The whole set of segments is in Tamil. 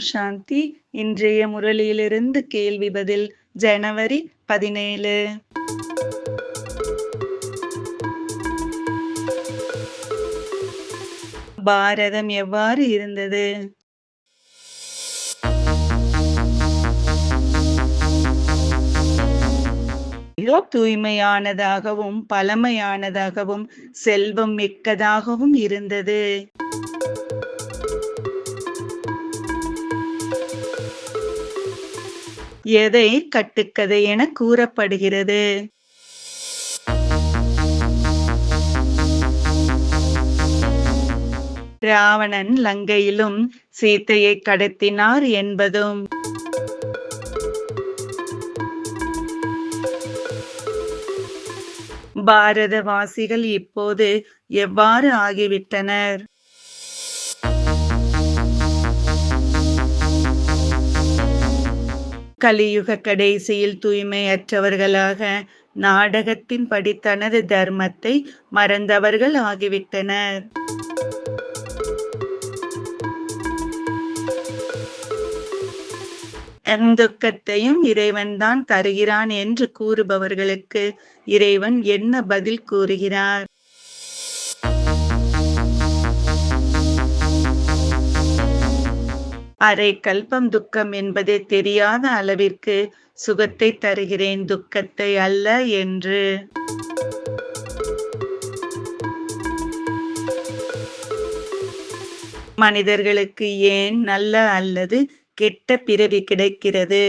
சாந்தி. இன்றைய முரளியிலிருந்து கேள்வி பதில் ஜனவரி 17. பாரதம் எவ்வாறு இருந்தது? மிக தூய்மையானதாகவும் பழமையானதாகவும் செல்வம் மிக்கதாகவும் இருந்தது. எதை கட்டுக்கதை என கூறப்படுகிறது? ராவணன் லங்கையிலும் சீதையை கடத்தினார் என்பதும். பாரதவாசிகள் இப்போது எவ்வாறு ஆகிவிட்டனர்? கலியுக கடைசியில் தூய்மையற்றவர்களாக நாடகத்தின்படி தனது தர்மத்தை மறந்தவர்கள் ஆகிவிட்டனர். எந்துக்கத்தையும் இறைவன்தான் தருகிறான் என்று கூறுபவர்களுக்கு இறைவன் என்ன பதில் கூறுகிறார்? அரை கல்பம் துக்கம் என்பதே தெரியாத அளவிற்கு சுகத்தை தருகிறேன், துக்கத்தை அல்ல என்று. மனிதர்களுக்கு ஏன் நல்ல அல்லது கெட்ட பிறவி கிடைக்கிறது?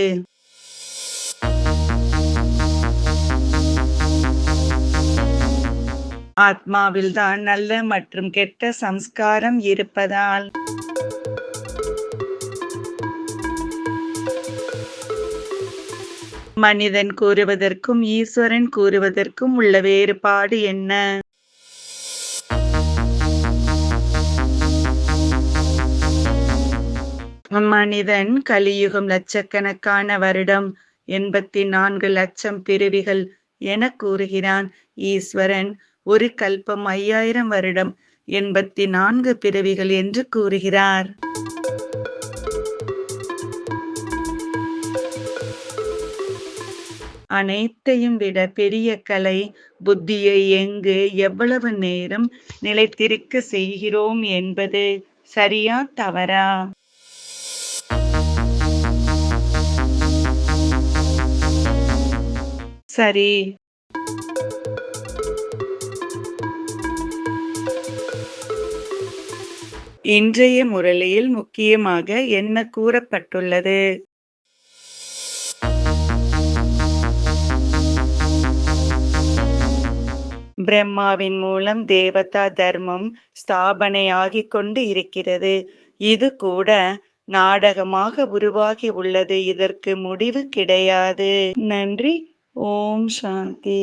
ஆத்மாவில்தான் நல்ல மற்றும் கெட்ட சம்ஸ்காரம் இருப்பதால். மனிதன் கூறுவதற்கும் ஈஸ்வரன் கூறுவதற்கும் உள்ள வேறுபாடு என்ன? மனிதன் கலியுகம் லட்சக்கணக்கான வருடம் 84 லட்சம் பிறவிகள் என கூறுகிறான். ஈஸ்வரன் ஒரு கல்பம் 5000 வருடம் 84 பிறவிகள் என்று கூறுகிறார். அனைத்தையும் விட பெரிய கலை புத்தியை எங்கு எவ்வளவு நேரம் நிலைத்திருக்க செய்கிறோம் என்பது. சரியா தவறா? சரி. இன்றைய முரளியில் முக்கியமாக என்ன கூறப்பட்டுள்ளது? பிரம்மாவின் மூலம் தேவதா தர்மம் ஸ்தாபனையாகிக் கொண்டு இருக்கிறது. இது கூட நாடகமாக உருவாகி உள்ளது. இதற்கு முடிவு கிடையாது. நன்றி. ஓம் சாந்தி.